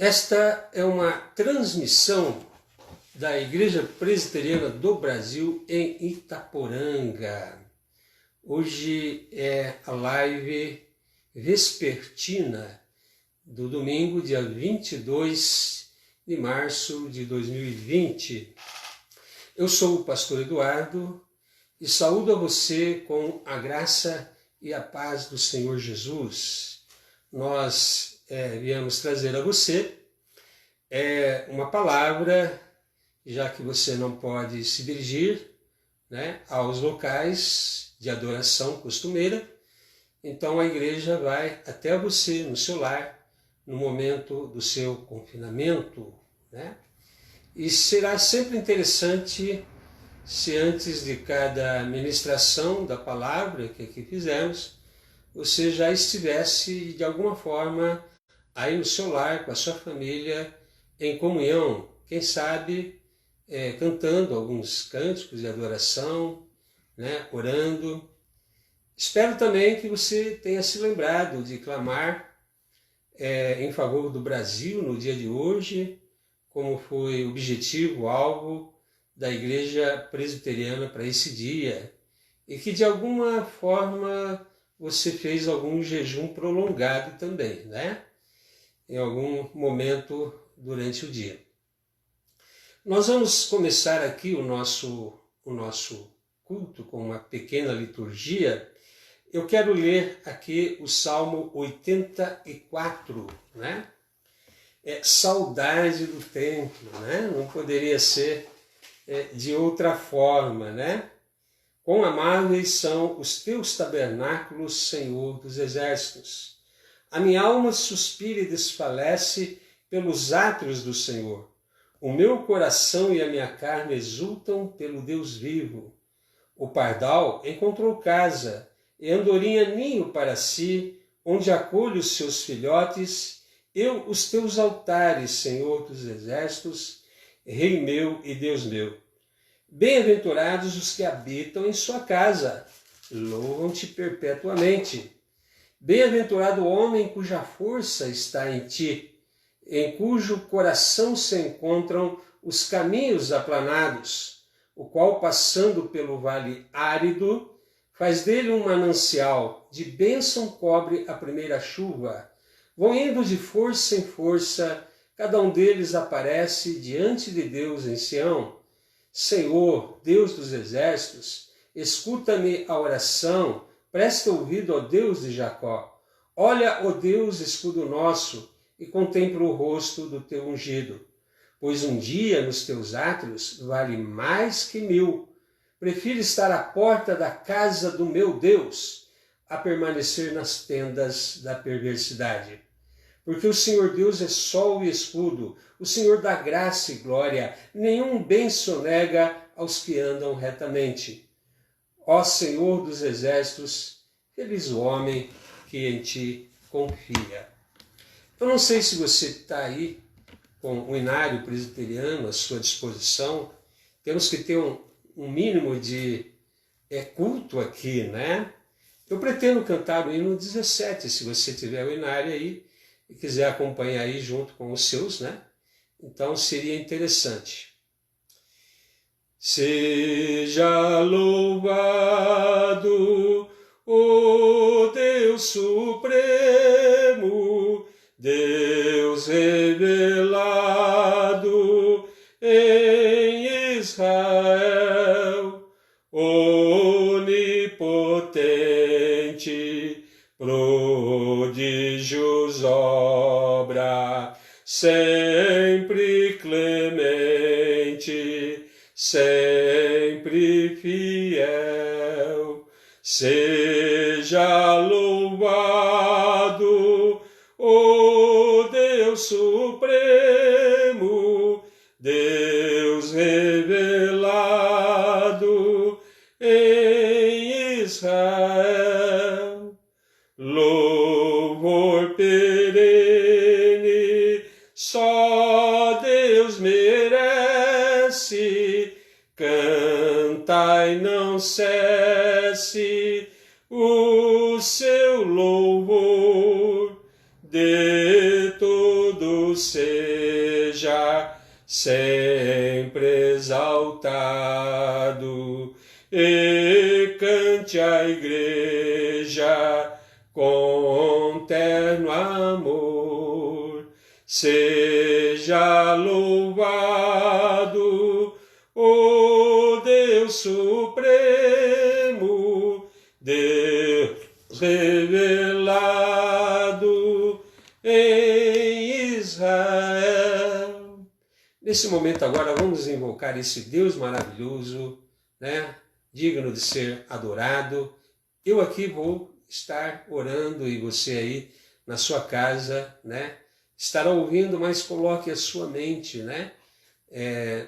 Esta é uma transmissão da Igreja Presbiteriana do Brasil em Itaporanga. Hoje é a live vespertina do domingo, dia 22 de março de 2020. Eu sou o pastor Eduardo e saúdo a você com a graça e a paz do Senhor Jesus. Nós viemos trazer a você uma palavra, já que você não pode se dirigir aos locais de adoração costumeira, então a igreja vai até você no seu lar, no momento do seu confinamento. E será sempre interessante se antes de cada ministração da palavra que aqui fizemos, você já estivesse de alguma forma aí no seu lar, com a sua família, em comunhão, quem sabe cantando alguns cânticos de adoração, orando. Espero também que você tenha se lembrado de clamar em favor do Brasil no dia de hoje, como foi o objetivo, alvo da Igreja Presbiteriana para esse dia, e que de alguma forma você fez algum jejum prolongado também, em algum momento durante o dia. Nós vamos começar aqui o nosso culto com uma pequena liturgia. Eu quero ler aqui o Salmo 84, saudade do templo, não poderia ser de outra forma, Quão amáveis são os teus tabernáculos, Senhor dos exércitos. A minha alma suspira e desfalece pelos átrios do Senhor. O meu coração e a minha carne exultam pelo Deus vivo. O pardal encontrou casa, e a andorinha ninho para si, onde acolhe os seus filhotes. Eu, os teus altares, Senhor dos exércitos, Rei meu e Deus meu. Bem-aventurados os que habitam em sua casa, louvam-te perpetuamente. Bem-aventurado o homem cuja força está em ti, em cujo coração se encontram os caminhos aplanados, o qual, passando pelo vale árido, faz dele um manancial, de bênção cobre a primeira chuva. Vão indo de força em força, cada um deles aparece diante de Deus em Sião. Senhor, Deus dos exércitos, escuta-me a oração, presta ouvido ao Deus de Jacó. Olha, ó Deus, escudo nosso, e contempla o rosto do teu ungido. Pois um dia nos teus átrios vale mais que 1000. Prefiro estar à porta da casa do meu Deus, a permanecer nas tendas da perversidade. Porque o Senhor Deus é sol e escudo, o Senhor dá graça e glória, nenhum bem sonega aos que andam retamente. Ó Senhor dos exércitos, feliz o homem que em ti confia. Eu não sei se você está aí com o inário presbiteriano à sua disposição. Temos que ter um mínimo de culto aqui, Eu pretendo cantar o hino 17, se você tiver o inário aí e quiser acompanhar aí junto com os seus, Então seria interessante. Seja louvado o Deus Supremo, Deus revelado em Israel, onipotente, prodígios obra, sempre clemente, sempre fiel. Seja louvado o Deus Supremo, Deus revelado em Israel. Louvor perene, só Deus merece. Cantai, não cesse o seu louvor. De todo seja sempre exaltado, e cante a igreja com terno amor. Seja louvado o Deus Supremo, Deus revelado em Israel. Nesse momento agora vamos invocar esse Deus maravilhoso, né? Digno de ser adorado. Eu aqui vou estar orando e você aí na sua casa, né? Estará ouvindo, mas coloque a sua mente, né?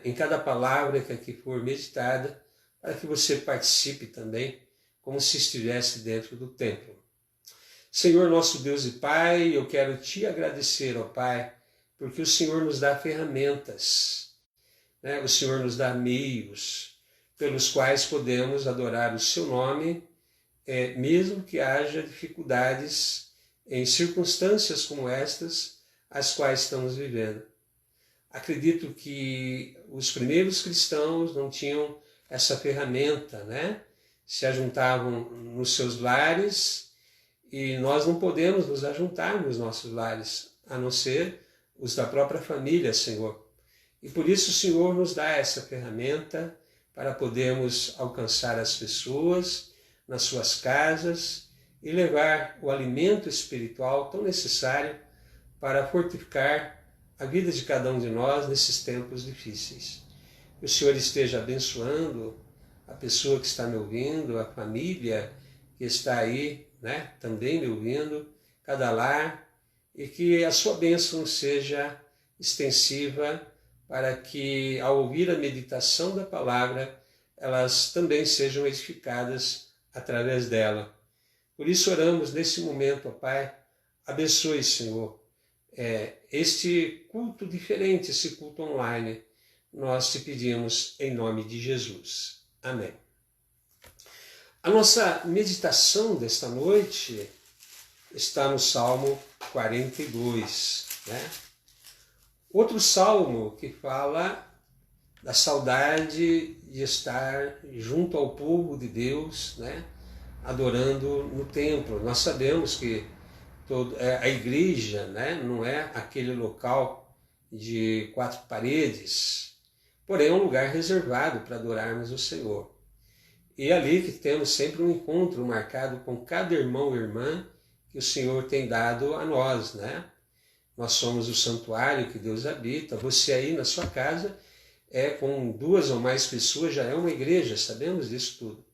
Em cada palavra que aqui for meditada, para que você participe também, como se estivesse dentro do templo. Senhor nosso Deus e Pai, eu quero te agradecer, ó Pai, porque o Senhor nos dá ferramentas, né? O Senhor nos dá meios pelos quais podemos adorar o seu nome, mesmo que haja dificuldades em circunstâncias como estas, as quais estamos vivendo. Acredito que os primeiros cristãos não tinham essa ferramenta, né? Se ajuntavam nos seus lares e nós não podemos nos ajuntar nos nossos lares, a não ser os da própria família, Senhor. E por isso o Senhor nos dá essa ferramenta para podermos alcançar as pessoas nas suas casas e levar o alimento espiritual tão necessário para fortificar a vida de cada um de nós nesses tempos difíceis. Que o Senhor esteja abençoando a pessoa que está me ouvindo, a família que está aí, né, também me ouvindo, cada lar, e que a sua bênção seja extensiva para que, ao ouvir a meditação da palavra, elas também sejam edificadas através dela. Por isso oramos nesse momento, ó Pai, abençoe, Senhor, este culto diferente, esse culto online, nós te pedimos em nome de Jesus. Amém. A nossa meditação desta noite está no Salmo 42, né? Outro salmo que fala da saudade de estar junto ao povo de Deus, né? Adorando no templo. Nós sabemos que a igreja, né? Não é aquele local de quatro paredes, porém é um lugar reservado para adorarmos o Senhor. E ali que temos sempre um encontro marcado com cada irmão e irmã que o Senhor tem dado a nós, né? Nós somos o santuário que Deus habita. Você aí na sua casa com 2 ou mais pessoas já é uma igreja, sabemos disso tudo.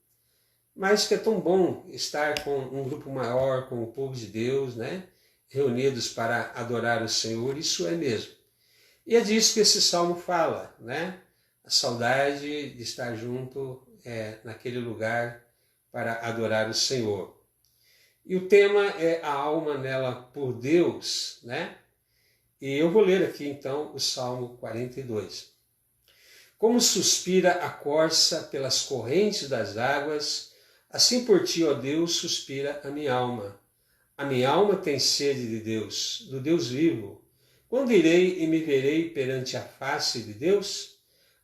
Mas que é tão bom estar com um grupo maior, com o povo de Deus, né? Reunidos para adorar o Senhor, isso é mesmo. E é disso que esse salmo fala, né? A saudade de estar junto naquele lugar para adorar o Senhor. E o tema é a alma nela por Deus, né? E eu vou ler aqui então o Salmo 42. Como suspira a corça pelas correntes das águas, assim por ti, ó Deus, suspira a minha alma. A minha alma tem sede de Deus, do Deus vivo. Quando irei e me verei perante a face de Deus?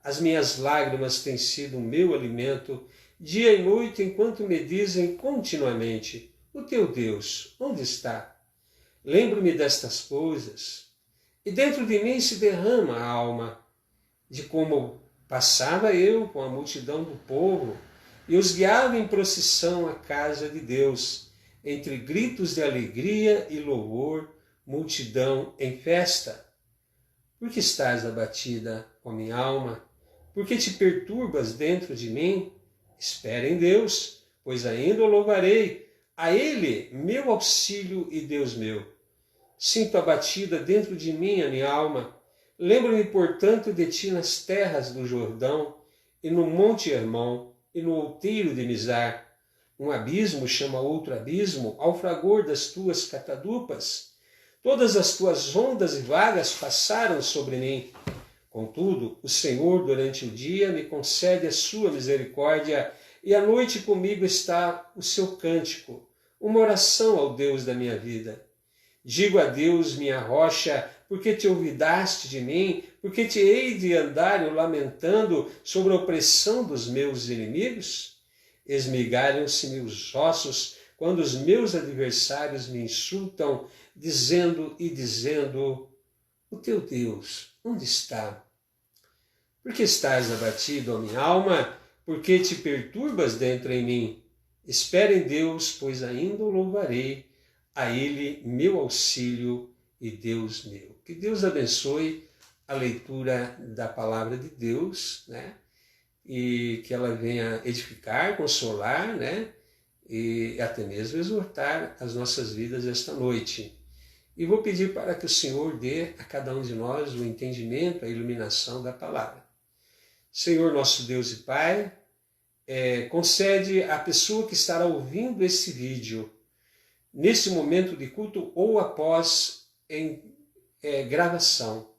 As minhas lágrimas têm sido o meu alimento, dia e noite, enquanto me dizem continuamente: o teu Deus, onde está? Lembro-me destas coisas, e dentro de mim se derrama a alma, de como passava eu com a multidão do povo, e os guiava em procissão à casa de Deus, entre gritos de alegria e louvor, multidão em festa. Por que estás abatida, ó minha alma? Por que te perturbas dentro de mim? Espera em Deus, pois ainda o louvarei, a Ele, meu auxílio e Deus meu. Sinto abatida dentro de mim a minha alma. Lembro-me, portanto, de ti nas terras do Jordão, e no monte Hermon, e no outeiro de Mizar. Um abismo chama outro abismo ao fragor das tuas catadupas. Todas as tuas ondas e vagas passaram sobre mim. Contudo, o Senhor, durante o dia, me concede a sua misericórdia, e à noite comigo está o seu cântico, uma oração ao Deus da minha vida. Digo a Deus, minha rocha, porque te olvidaste de mim? Porque te hei de andar eu lamentando sobre a opressão dos meus inimigos? Esmigalham-se meus ossos quando os meus adversários me insultam, dizendo, o teu Deus, onde está? Por que estás abatido, ó minha alma? Por que te perturbas dentro em mim? Espera em Deus, pois ainda o louvarei, a Ele meu auxílio e Deus meu. Que Deus abençoe a leitura da palavra de Deus, né? E que ela venha edificar, consolar, né? E até mesmo exortar as nossas vidas esta noite. E vou pedir para que o Senhor dê a cada um de nós o entendimento, a iluminação da palavra. Senhor nosso Deus e Pai, concede à pessoa que estará ouvindo esse vídeo, nesse momento de culto ou após em gravação,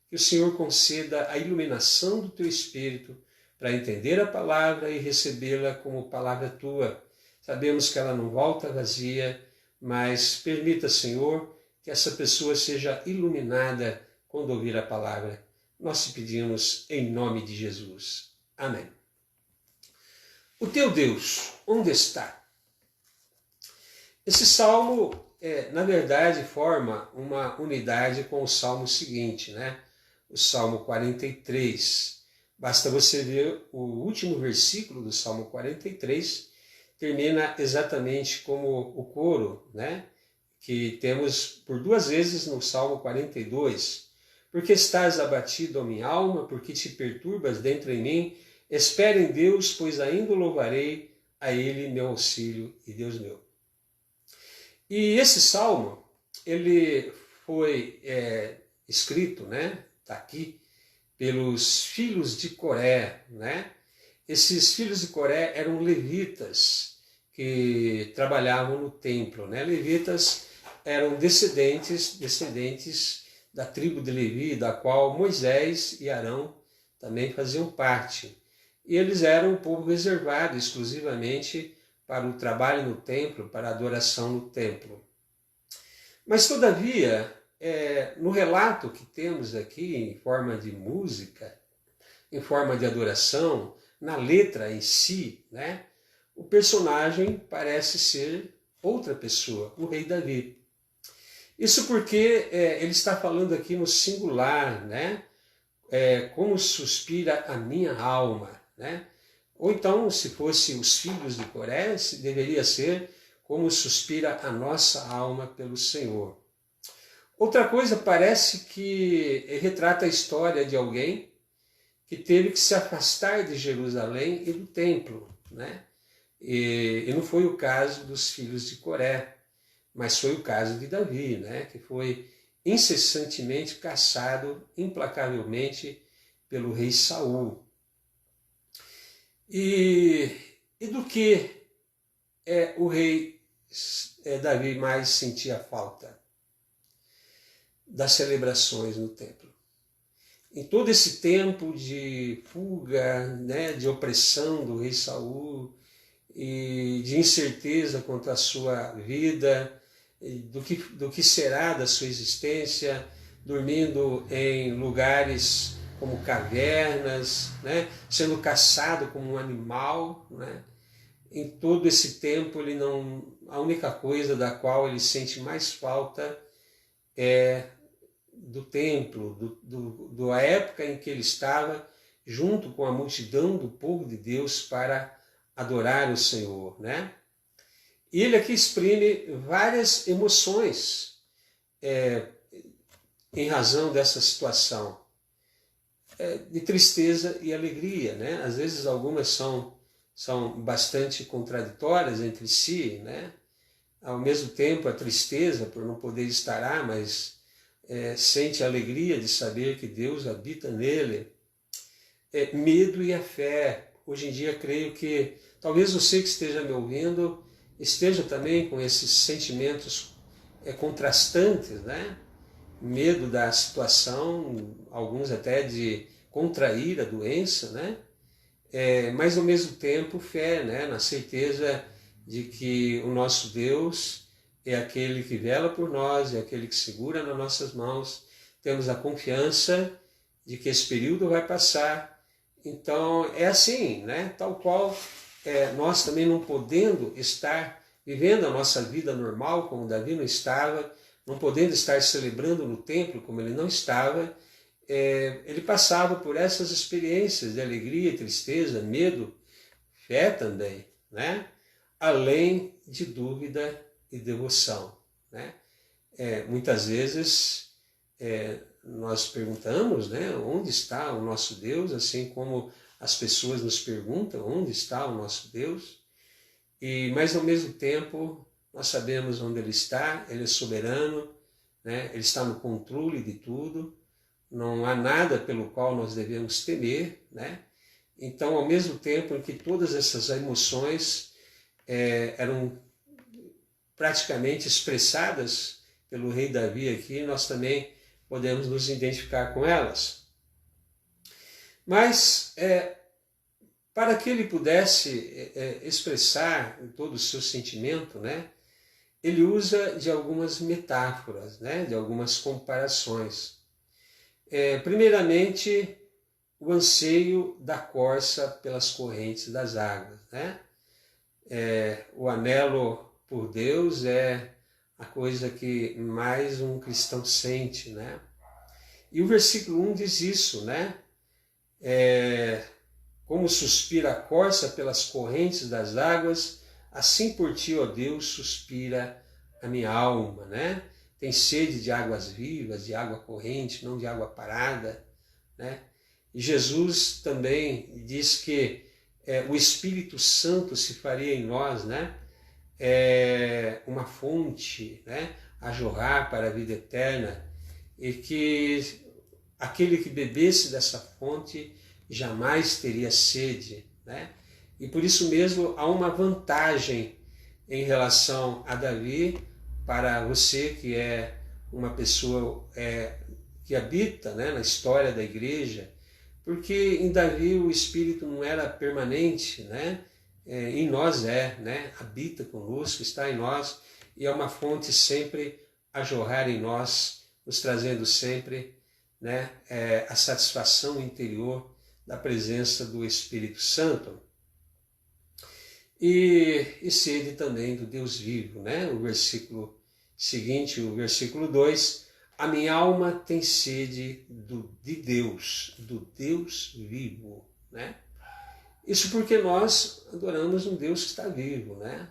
que o Senhor conceda a iluminação do teu Espírito para entender a palavra e recebê-la como palavra tua. Sabemos que ela não volta vazia, mas permita, Senhor, que essa pessoa seja iluminada quando ouvir a palavra. Nós te pedimos em nome de Jesus. Amém. O teu Deus, onde está? Esse salmo, na verdade, forma uma unidade com o salmo seguinte, né? O salmo 43. Basta você ver o último versículo do salmo 43, termina exatamente como o coro, né? Que temos por duas vezes no salmo 42. Porque estás abatido, ó minha alma, porque te perturbas dentro em mim? Espera em Deus, pois ainda o louvarei, a Ele meu auxílio e Deus meu. E esse salmo, ele foi escrito, né? Está aqui, pelos filhos de Coré, né? Esses filhos de Coré eram levitas que trabalhavam no templo, né? Levitas eram descendentes da tribo de Levi, da qual Moisés e Arão também faziam parte. E eles eram um povo reservado exclusivamente para o trabalho no templo, para a adoração no templo. Mas, todavia, no relato que temos aqui, em forma de música, em forma de adoração, na letra em si, né, o personagem parece ser outra pessoa, o rei Davi. Isso porque ele está falando aqui no singular, né? Como suspira a minha alma, né? Ou então, se fosse os filhos de Coré, deveria ser como suspira a nossa alma pelo Senhor. Outra coisa, parece que retrata a história de alguém que teve que se afastar de Jerusalém e do templo, né? E não foi o caso dos filhos de Coré, mas foi o caso de Davi, né? Que foi incessantemente caçado implacavelmente pelo rei Saul. E do que o rei Davi mais sentia falta? Das celebrações no templo. Em todo esse tempo de fuga, né, de opressão do rei Saul e de incerteza quanto à sua vida, do que será da sua existência, dormindo em lugares como cavernas, né, sendo caçado como um animal, né? Em todo esse tempo a única coisa da qual ele sente mais falta é do templo, da época em que ele estava junto com a multidão do povo de Deus para adorar o Senhor, né? E ele aqui exprime várias emoções em razão dessa situação, de tristeza e alegria, né? Às vezes algumas são bastante contraditórias entre si, né? Ao mesmo tempo a tristeza por não poder estar lá, mas sente a alegria de saber que Deus habita nele. Medo e a fé. Hoje em dia creio que talvez você que esteja me ouvindo esteja também com esses sentimentos contrastantes, né? Medo da situação, alguns até de contrair a doença, né? Mas ao mesmo tempo fé, né? Na certeza de que o nosso Deus é aquele que vela por nós, é aquele que segura nas nossas mãos. Temos a confiança de que esse período vai passar. Então é assim, né? Tal qual nós também não podendo estar vivendo a nossa vida normal, como Davi não estava, não podendo estar celebrando no templo, como ele não estava, ele passava por essas experiências de alegria, tristeza, medo, fé também, né? Além de dúvida e devoção, né? Muitas vezes nós perguntamos, né, onde está o nosso Deus, assim como as pessoas nos perguntam onde está o nosso Deus, mas ao mesmo tempo nós sabemos onde Ele está, Ele é soberano, né? Ele está no controle de tudo, não há nada pelo qual nós devemos temer, né? Então, ao mesmo tempo em que todas essas emoções eram praticamente expressadas pelo rei Davi aqui, nós também podemos nos identificar com elas. Mas, para que ele pudesse expressar todo o seu sentimento, né, ele usa de algumas metáforas, né, de algumas comparações. Primeiramente, o anseio da corça pelas correntes das águas, né? O anelo por Deus é a coisa que mais um cristão sente, né? E o versículo 1 diz isso, né? Como suspira a corça pelas correntes das águas, assim por ti, ó Deus, suspira a minha alma, né? Tem sede de águas vivas, de água corrente, não de água parada, né? E Jesus também diz que o Espírito Santo se faria em nós, né? Uma fonte, né? A jorrar para a vida eterna, e que aquele que bebesse dessa fonte jamais teria sede, né? E por isso mesmo há uma vantagem em relação a Davi para você que é uma pessoa que habita, né, na história da igreja, porque em Davi o Espírito não era permanente, né? Em nós né? Habita conosco, está em nós, e é uma fonte sempre a jorrar em nós, nos trazendo sempre, né, a satisfação interior da presença do Espírito Santo. E sede também do Deus vivo, né? O versículo seguinte, o versículo 2, a minha alma tem sede de Deus, do Deus vivo, né? Isso porque nós adoramos um Deus que está vivo, né?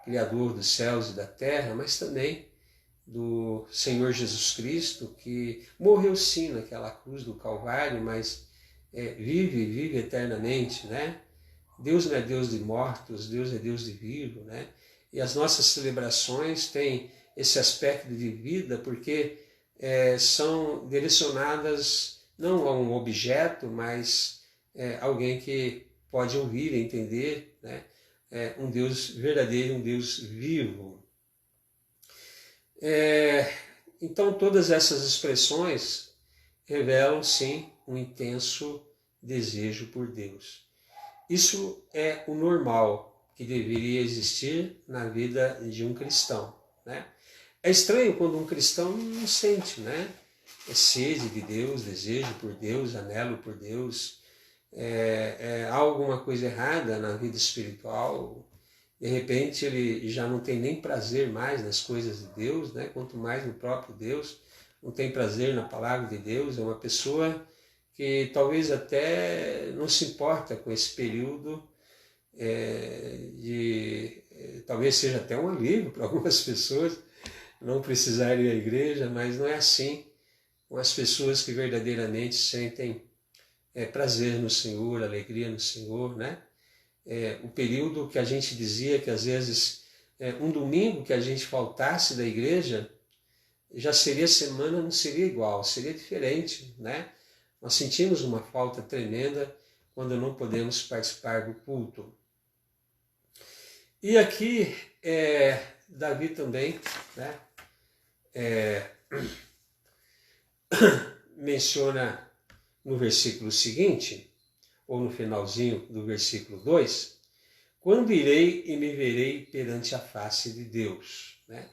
Criador dos céus e da terra, mas também do Senhor Jesus Cristo, que morreu sim naquela cruz do Calvário, mas vive eternamente, né? Deus não é Deus de mortos, Deus é Deus de vivo, né? E as nossas celebrações têm esse aspecto de vida porque são direcionadas não a um objeto, mas alguém que pode ouvir e entender, né? Um Deus verdadeiro, um Deus vivo. Então todas essas expressões revelam sim um intenso desejo por Deus. Isso é o normal que deveria existir na vida de um cristão, né? É estranho quando um cristão não sente, né? Sede de Deus, desejo por Deus, anelo por Deus. Há alguma coisa errada na vida espiritual. De repente ele já não tem nem prazer mais nas coisas de Deus, né? Quanto mais no próprio Deus. Não tem prazer na palavra de Deus. É uma pessoa que talvez até não se importa com esse período talvez seja até um alívio para algumas pessoas não precisarem ir à igreja, mas não é assim com as pessoas que verdadeiramente sentem prazer no Senhor, alegria no Senhor, né? O período que a gente dizia que às vezes um domingo que a gente faltasse da igreja já seria semana, não seria igual, seria diferente, né? Nós sentimos uma falta tremenda quando não podemos participar do culto. E aqui Davi também, né, menciona no versículo seguinte, ou no finalzinho do versículo 2, quando irei e me verei perante a face de Deus. né?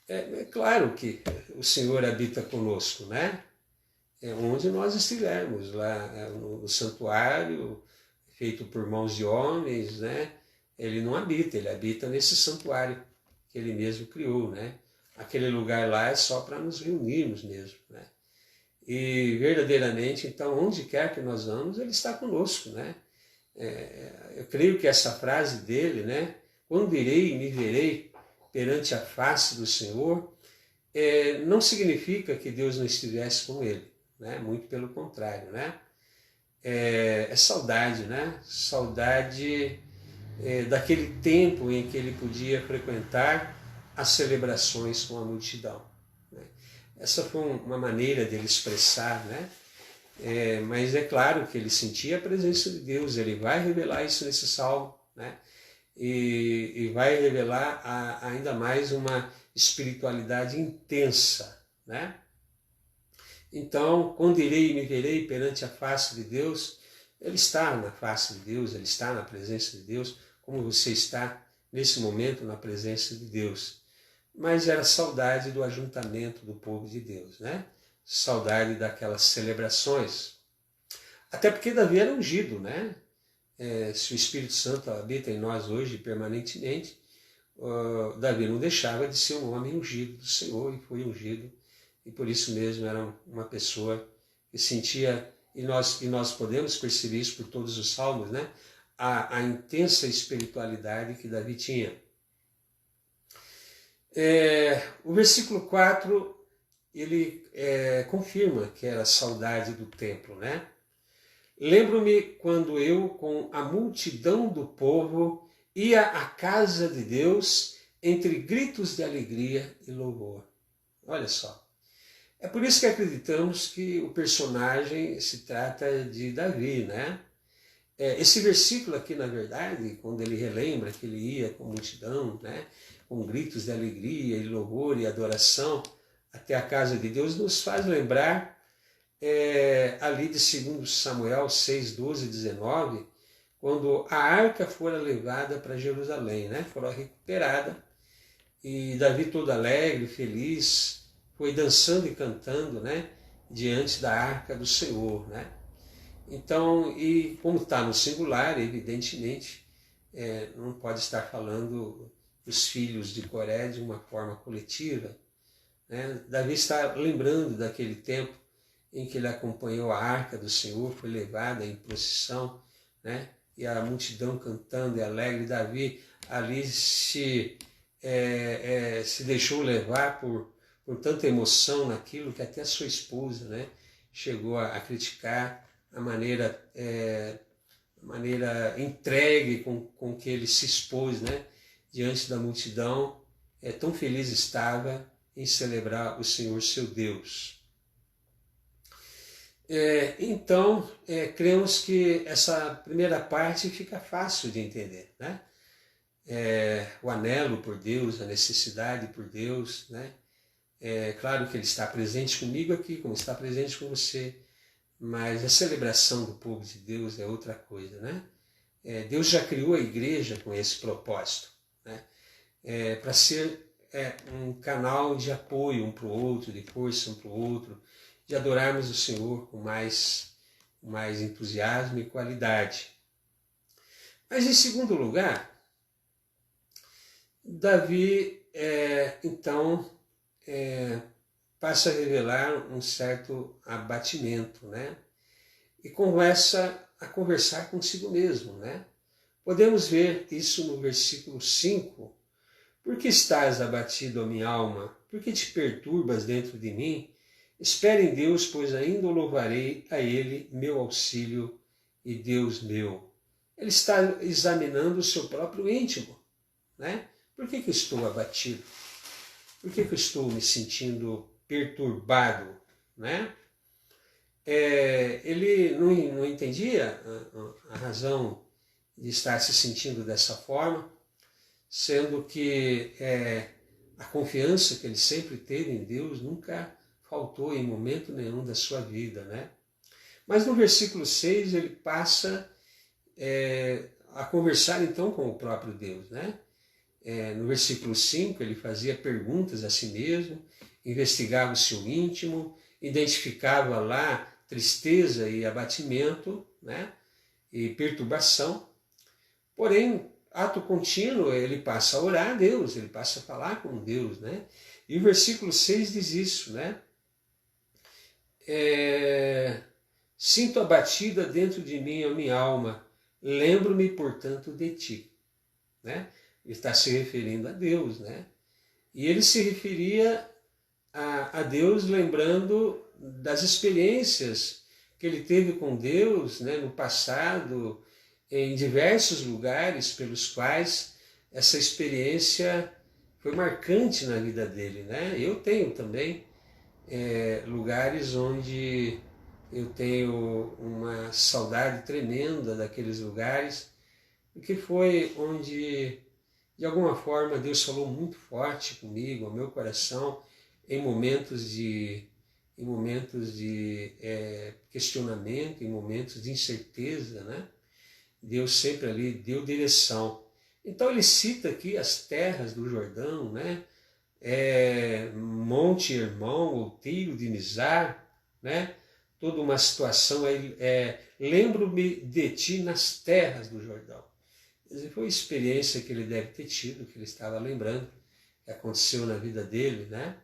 É claro que o Senhor habita conosco, né? É onde nós estivermos, lá no santuário, feito por mãos de homens, né? Ele não habita, ele habita nesse santuário que ele mesmo criou, né? Aquele lugar lá é só para nos reunirmos mesmo, né? E verdadeiramente, então, onde quer que nós vamos, ele está conosco, né? Eu creio que essa frase dele, né? Quando irei e me verei perante a face do Senhor, não significa que Deus não estivesse com ele, né? Muito pelo contrário, né? É saudade, né? Saudade daquele tempo em que ele podia frequentar as celebrações com a multidão, né? Essa foi uma maneira dele expressar, né? Mas é claro que ele sentia a presença de Deus, ele vai revelar isso nesse salmo, né? E vai revelar ainda mais uma espiritualidade intensa, né? Então, quando irei e me verei perante a face de Deus, ele está na face de Deus, ele está na presença de Deus, como você está nesse momento na presença de Deus. Mas era saudade do ajuntamento do povo de Deus, né? Saudade daquelas celebrações. Até porque Davi era ungido, né? Se o Espírito Santo habita em nós hoje permanentemente, Davi não deixava de ser um homem ungido do Senhor e foi ungido. E por isso mesmo era uma pessoa que sentia, e nós podemos perceber isso por todos os salmos, né? A intensa espiritualidade que Davi tinha. O versículo 4, ele confirma que era saudade do templo, né? Lembro-me quando eu, com a multidão do povo, ia à casa de Deus entre gritos de alegria e louvor. Olha só. É por isso que acreditamos que o personagem se trata de Davi, né? Esse versículo aqui, na verdade, quando ele relembra que ele ia com multidão, né? Com gritos de alegria e louvor e adoração até a casa de Deus, nos faz lembrar ali de 2 Samuel 6, 12 e 19, quando a arca fora levada para Jerusalém, né? Fora recuperada, e Davi todo alegre, feliz, foi dançando e cantando, né? Diante da arca do Senhor, né? Então, e como está no singular, evidentemente, não pode estar falando dos filhos de Coré de uma forma coletiva, né? Davi está lembrando daquele tempo em que ele acompanhou a arca do Senhor, foi levada em procissão, né? E a multidão cantando e alegre. Davi ali se deixou levar por tanta emoção naquilo que até a sua esposa, né? Chegou a criticar a maneira entregue com que ele se expôs, né? Diante da multidão, tão feliz estava em celebrar o Senhor seu Deus. Então, cremos que essa primeira parte fica fácil de entender, né? O anelo por Deus, a necessidade por Deus, né? Claro que ele está presente comigo aqui, como está presente com você, mas a celebração do povo de Deus é outra coisa, né? Deus já criou a igreja com esse propósito, né? Para ser um canal de apoio um para o outro, de força um para o outro, de adorarmos o Senhor com mais entusiasmo e qualidade. Mas em segundo lugar, Davi, então, passa a revelar um certo abatimento, né? E começa a conversar consigo mesmo, né? Podemos ver isso no versículo 5. Por que estás abatido, ó minha alma? Por que te perturbas dentro de mim? Espere em Deus, pois ainda o louvarei a Ele, meu auxílio e Deus meu. Ele está examinando o seu próprio íntimo, né? Por que eu estou abatido? Por que eu estou me sentindo perturbado, né? Ele não entendia a razão de estar se sentindo dessa forma, sendo que a confiança que ele sempre teve em Deus nunca faltou em momento nenhum da sua vida, né? Mas no versículo 6 ele passa a conversar então com o próprio Deus, né? no versículo 5, ele fazia perguntas a si mesmo, investigava o seu íntimo, identificava lá tristeza e abatimento, né? E perturbação. Porém, ato contínuo, ele passa a orar a Deus, ele passa a falar com Deus, né? E o versículo 6 diz isso, né? Sinto abatida dentro de mim a minha alma, lembro-me, portanto, de ti. Né? Ele está se referindo a Deus, né? E ele se referia a Deus lembrando das experiências que ele teve com Deus, né, no passado, em diversos lugares pelos quais essa experiência foi marcante na vida dele, né? Eu tenho também lugares onde eu tenho uma saudade tremenda daqueles lugares, porque foi onde, de alguma forma, Deus falou muito forte comigo, ao meu coração, em momentos de questionamento, em momentos de incerteza, né? Deus sempre ali deu direção. Então ele cita aqui as terras do Jordão, né? Monte Hermon, Outeiro de Mizar, né? Toda uma situação, lembro-me de ti nas terras do Jordão. Quer dizer, foi uma experiência que ele deve ter tido, que ele estava lembrando, que aconteceu na vida dele, né?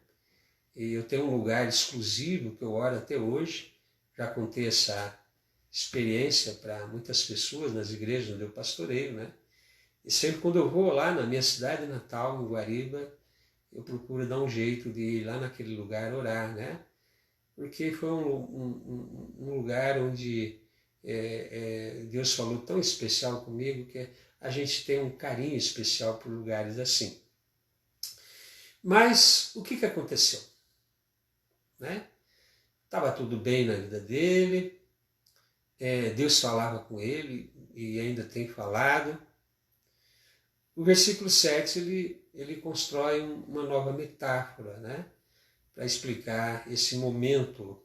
E eu tenho um lugar exclusivo que eu oro até hoje, já contei essa experiência para muitas pessoas nas igrejas onde eu pastoreio, né? E sempre quando eu vou lá na minha cidade natal, em Guariba, eu procuro dar um jeito de ir lá naquele lugar orar, né? Porque foi um lugar onde Deus falou tão especial comigo que a gente tem um carinho especial por lugares assim. Mas o que aconteceu? Né? Estava tudo bem na vida dele, Deus falava com ele e ainda tem falado. O versículo 7 ele constrói uma nova metáfora, né? Para explicar esse momento.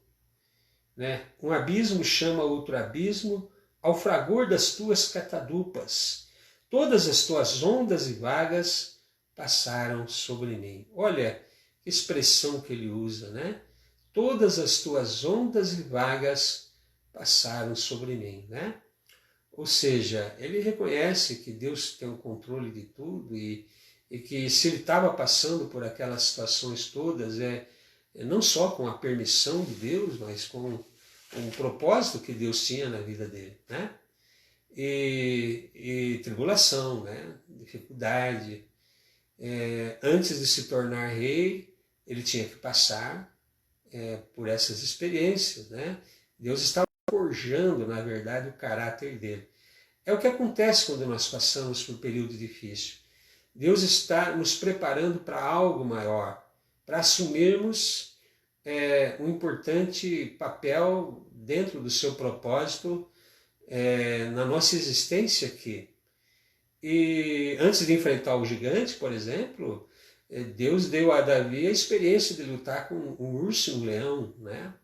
Né? Um abismo chama outro abismo ao fragor das tuas catadupas. Todas as tuas ondas e vagas passaram sobre mim. Olha que expressão que ele usa, né? Todas as tuas ondas e vagas passaram sobre mim, né? Ou seja, ele reconhece que Deus tem o controle de tudo e que se ele estava passando por aquelas situações todas, não só com a permissão de Deus, mas com o propósito que Deus tinha na vida dele, né? E tribulação, né? Dificuldade. Antes de se tornar rei, ele tinha que passar por essas experiências, né? Deus estava forjando, na verdade, o caráter dele. É o que acontece quando nós passamos por um período difícil. Deus está nos preparando para algo maior, para assumirmos um importante papel dentro do seu propósito na nossa existência aqui. E antes de enfrentar o gigante, por exemplo, Deus deu a Davi a experiência de lutar com um urso e um leão, né?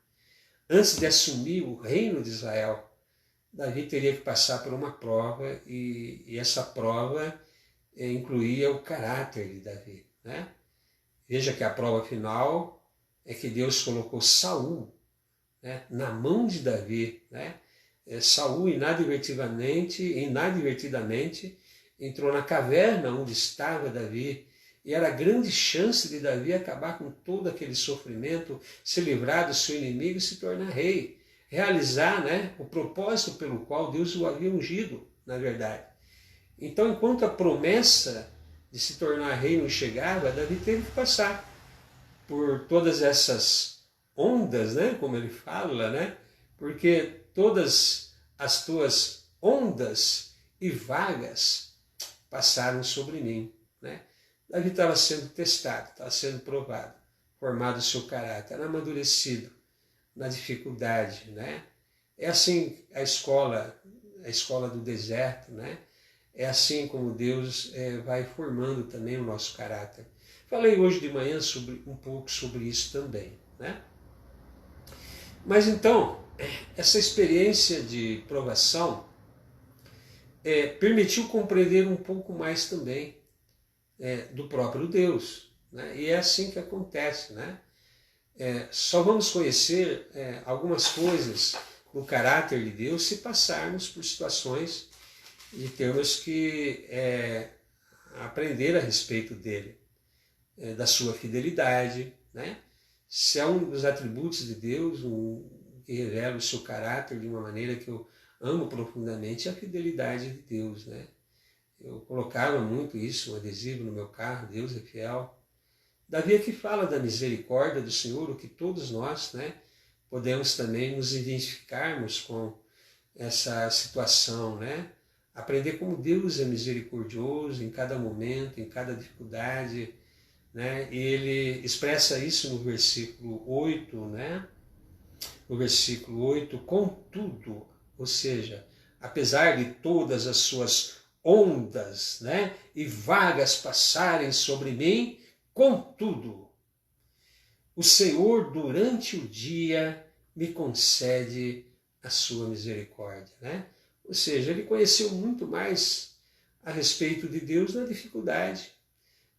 Antes de assumir o reino de Israel, Davi teria que passar por uma prova e essa prova incluía o caráter de Davi, né? Veja que a prova final é que Deus colocou Saul, né, na mão de Davi, né? Saul inadvertidamente entrou na caverna onde estava Davi, e era a grande chance de Davi acabar com todo aquele sofrimento, se livrar do seu inimigo e se tornar rei, realizar, né, o propósito pelo qual Deus o havia ungido, na verdade. Então, enquanto a promessa de se tornar rei não chegava, Davi teve que passar por todas essas ondas, né, como ele fala, né, porque todas as tuas ondas e vagas passaram sobre mim, né? Davi estava sendo testado, estava sendo provado, formado o seu caráter, amadurecido na dificuldade, né? É assim a escola do deserto, né? É assim como Deus vai formando também o nosso caráter. Falei hoje de manhã um pouco sobre isso também, né? Mas então, essa experiência de provação permitiu compreender um pouco mais também do próprio Deus. Né? E é assim que acontece. Né? Só vamos conhecer algumas coisas no caráter de Deus se passarmos por situações de termos que aprender a respeito dele, da sua fidelidade. Né? Se é um dos atributos de Deus, que revela o seu caráter de uma maneira que eu amo profundamente, é a fidelidade de Deus. Né? Eu colocava muito isso, um adesivo no meu carro, Deus é fiel. Davi aqui fala da misericórdia do Senhor, o que todos nós, né, podemos também nos identificarmos com essa situação, né? Aprender como Deus é misericordioso em cada momento, em cada dificuldade, né? E ele expressa isso no versículo 8, né? No versículo 8, contudo, ou seja, apesar de todas as suas ondas, né, e vagas passarem sobre mim, contudo, o Senhor durante o dia me concede a sua misericórdia. Né? Ou seja, ele conheceu muito mais a respeito de Deus na dificuldade.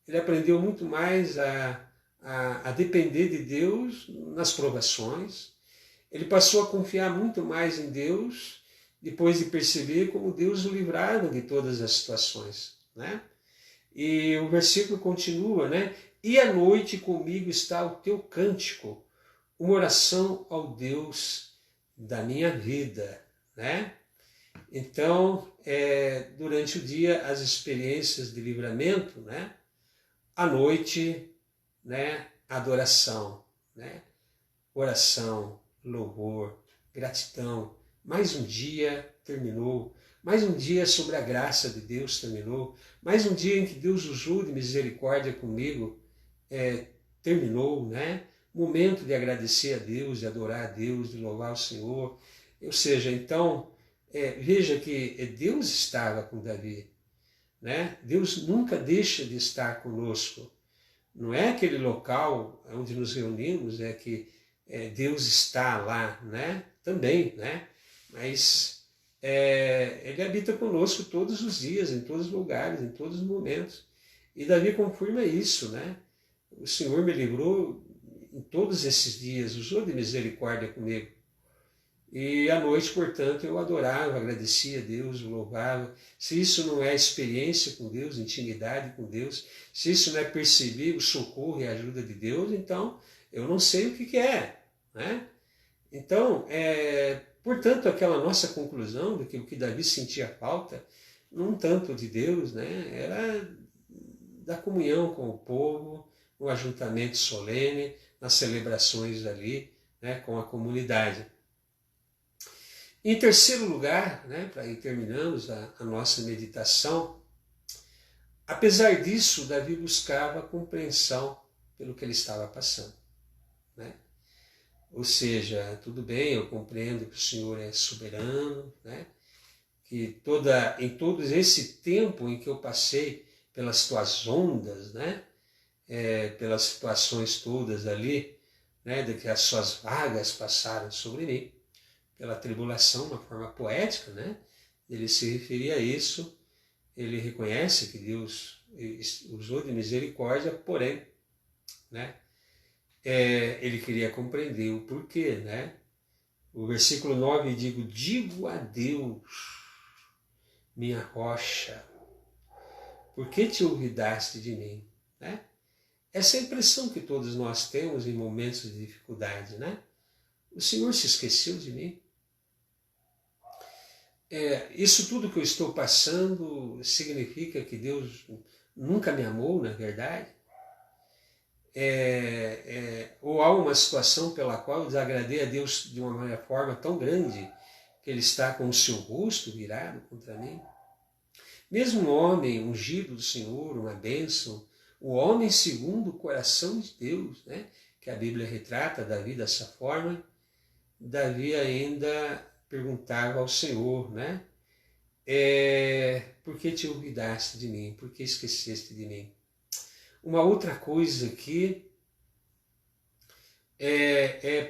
Ele aprendeu muito mais a depender de Deus nas provações. Ele passou a confiar muito mais em Deus depois de perceber como Deus o livrava de todas as situações. Né? E o versículo continua, né? E à noite comigo está o teu cântico, uma oração ao Deus da minha vida, né? Então, durante o dia, as experiências de livramento, né? À noite, né? Adoração, né? Oração, louvor, gratidão. Mais um dia terminou. Mais um dia sobre a graça de Deus terminou. Mais um dia em que Deus usou de misericórdia comigo terminou, né? Momento de agradecer a Deus, de adorar a Deus, de louvar o Senhor. Ou seja, então, veja que Deus estava com Davi. Né? Deus nunca deixa de estar conosco. Não é aquele local onde nos reunimos, que Deus está lá, né? Também, né? Mas ele habita conosco todos os dias, em todos os lugares, em todos os momentos. E Davi confirma isso, né? O Senhor me livrou em todos esses dias, usou de misericórdia comigo. E à noite, portanto, eu adorava, agradecia a Deus, louvava. Se isso não é experiência com Deus, intimidade com Deus, se isso não é perceber o socorro e a ajuda de Deus, então eu não sei o que é. Né? Então, portanto, aquela nossa conclusão de que o que Davi sentia falta, não tanto de Deus, né, era da comunhão com o povo, no ajuntamento solene, nas celebrações ali, né, com a comunidade. Em terceiro lugar, né, para ir terminamos a nossa meditação, apesar disso, Davi buscava compreensão pelo que ele estava passando. Né? Ou seja, tudo bem, eu compreendo que o Senhor é soberano, né? Que em todo esse tempo em que eu passei pelas tuas ondas, né? Pelas situações todas ali, né? De que as suas vagas passaram sobre mim, pela tribulação, uma forma poética, né? Ele se referia a isso, ele reconhece que Deus usou de misericórdia, porém, né? Ele queria compreender o porquê, né? O versículo 9 digo a Deus, minha rocha, por que te olvidaste de mim? Né? Essa é a impressão que todos nós temos em momentos de dificuldade, né? O Senhor se esqueceu de mim? Isso tudo que eu estou passando significa que Deus nunca me amou, na verdade? Ou há uma situação pela qual eu desagradei a Deus de uma forma tão grande que Ele está com o seu rosto virado contra mim? Mesmo um homem ungido do Senhor, uma bênção, o homem segundo o coração de Deus, né? Que a Bíblia retrata Davi dessa forma, Davi ainda perguntava ao Senhor, né? Por que te olvidaste de mim? Por que esqueceste de mim? Uma outra coisa aqui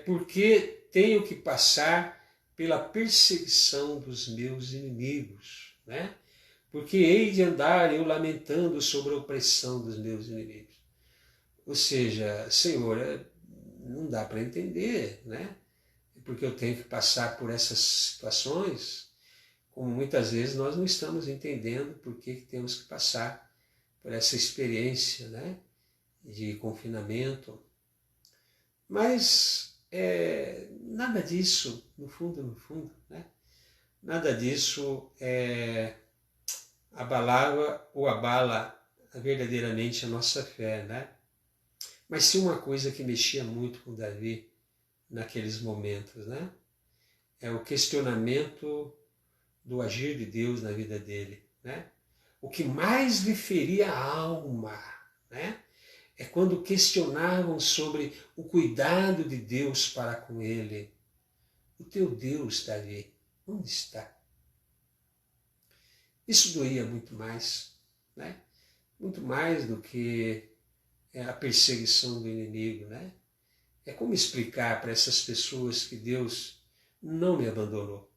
porque tenho que passar pela perseguição dos meus inimigos, né? porque hei de andar eu lamentando sobre a opressão dos meus inimigos. Ou seja, Senhor, não dá para entender, né? Porque eu tenho que passar por essas situações, como muitas vezes nós não estamos entendendo por que temos que passar por essa experiência, né, de confinamento. Mas nada disso, no fundo, né, nada disso abalava ou abala verdadeiramente a nossa fé, né? Mas sim uma coisa que mexia muito com Davi naqueles momentos, né? É o questionamento do agir de Deus na vida dele, né? O que mais lhe feria a alma, né? É quando questionavam sobre o cuidado de Deus para com ele. O teu Deus, Davi, onde está? Isso doía muito mais, né? Muito mais do que a perseguição do inimigo, né? É como explicar para essas pessoas que Deus não me abandonou?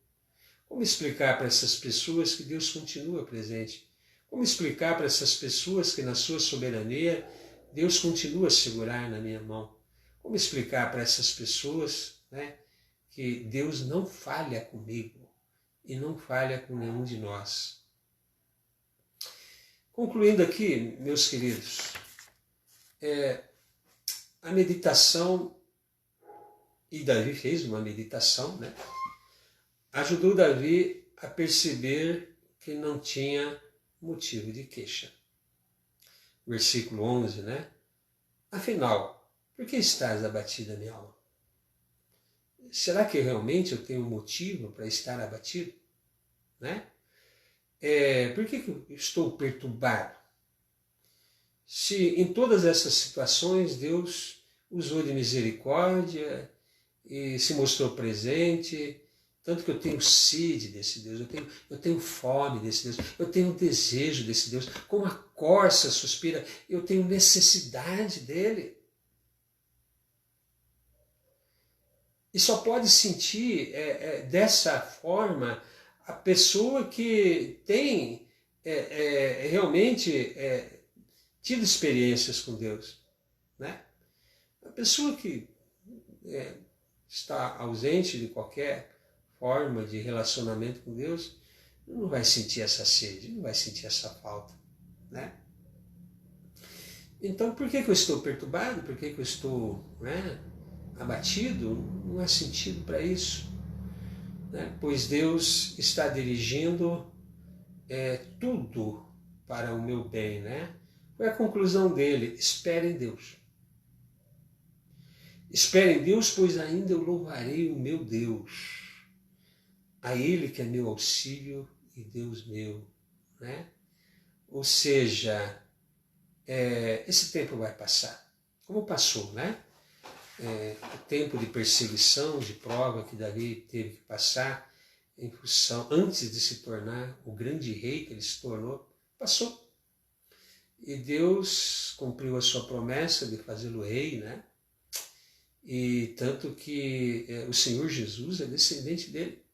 Como explicar para essas pessoas que Deus continua presente? Como explicar para essas pessoas que na sua soberania Deus continua a segurar na minha mão? Como explicar para essas pessoas, né, que Deus não falha comigo e não falha com nenhum de nós? Concluindo aqui, meus queridos, a meditação, e Davi fez uma meditação, né? Ajudou Davi a perceber que não tinha motivo de queixa. Versículo 11, né? Afinal, por que estás abatida, minha alma? Será que realmente eu tenho motivo para estar abatido? Né? Por que eu estou perturbado? Se em todas essas situações Deus usou de misericórdia e se mostrou presente, tanto que eu tenho sede desse Deus, eu tenho fome desse Deus, eu tenho desejo desse Deus, como a corça suspira, eu tenho necessidade dele. E só pode sentir dessa forma a pessoa que tem realmente tido experiências com Deus, né? A pessoa que está ausente de qualquer forma de relacionamento com Deus não vai sentir essa sede, não vai sentir essa falta, né? Então, por que eu estou perturbado? Por que eu estou abatido? Não há sentido para isso, né? Pois Deus está dirigindo tudo para o meu bem, né? Foi a conclusão dele: espere em Deus. Espere em Deus, pois ainda eu louvarei o meu Deus. A Ele que é meu auxílio e Deus meu, né? Ou seja, esse tempo vai passar, como passou, né? O tempo de perseguição, de prova que Davi teve que passar em função, antes de se tornar o grande rei que ele se tornou, passou. E Deus cumpriu a sua promessa de fazê-lo rei, né? E tanto que o Senhor Jesus é descendente dele.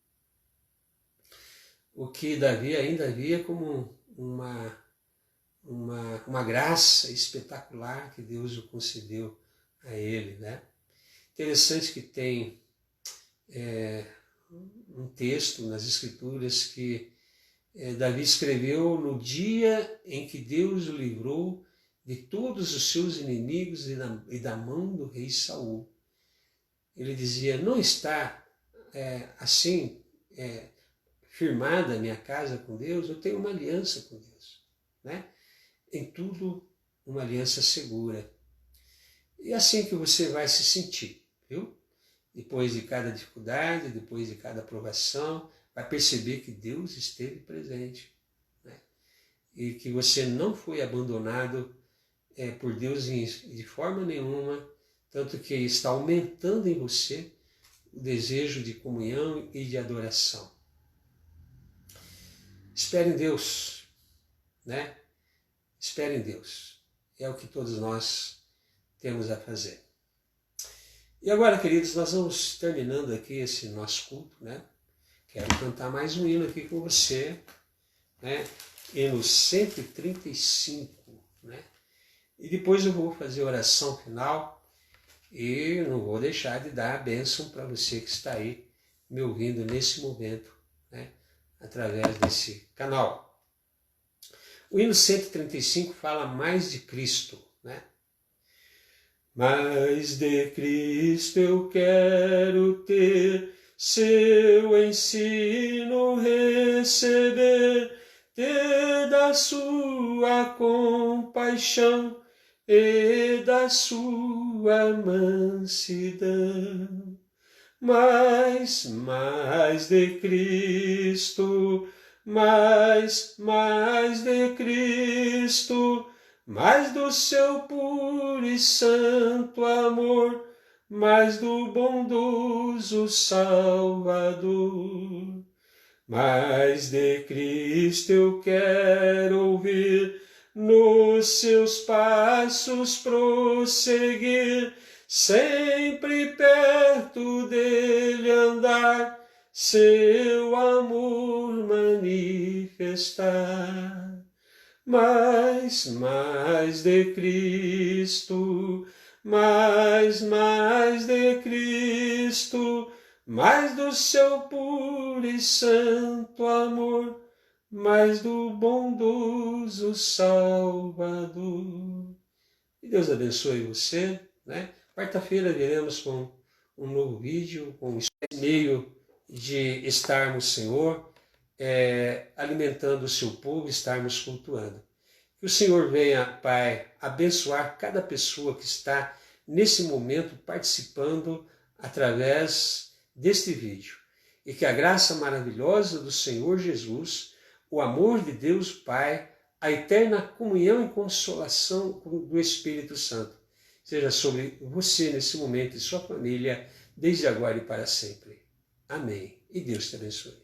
O que Davi ainda via como uma graça espetacular que Deus o concedeu a ele, né? Interessante que tem um texto nas Escrituras que Davi escreveu no dia em que Deus o livrou de todos os seus inimigos e da mão do rei Saul. Ele dizia: não está assim firmada a minha casa com Deus? Eu tenho uma aliança com Deus, né? Em tudo uma aliança segura. E é assim que você vai se sentir, viu? Depois de cada dificuldade, depois de cada provação, vai perceber que Deus esteve presente, né? E que você não foi abandonado por Deus de forma nenhuma, tanto que está aumentando em você o desejo de comunhão e de adoração. Espere em Deus, né? Espere em Deus. É o que todos nós temos a fazer. E agora, queridos, nós vamos terminando aqui esse nosso culto, né? Quero cantar mais um hino aqui com você, né? Hino 135, né? E depois eu vou fazer a oração final e não vou deixar de dar a bênção para você que está aí me ouvindo nesse momento, né? Através desse canal. O hino 135 fala mais de Cristo, né? Mais de Cristo eu quero ter, seu ensino receber, ter da sua compaixão e da sua mansidão. Mais de Cristo, mais de Cristo, mais do seu puro e santo amor, mais do bondoso Salvador. Mais de Cristo eu quero ouvir, nos seus passos prosseguir, sempre perto dele andar, seu amor manifestar. Mais de Cristo, mais de Cristo, mais do seu puro e santo amor, mais do bondoso Salvador. E Deus abençoe você, né? Quarta-feira viremos com um novo vídeo, com esse meio de estarmos, Senhor, alimentando o seu povo, estarmos cultuando. Que o Senhor venha, Pai, abençoar cada pessoa que está nesse momento participando através deste vídeo. E que a graça maravilhosa do Senhor Jesus, o amor de Deus Pai, a eterna comunhão e consolação do Espírito Santo seja sobre você nesse momento e sua família, desde agora e para sempre. Amém. E Deus te abençoe.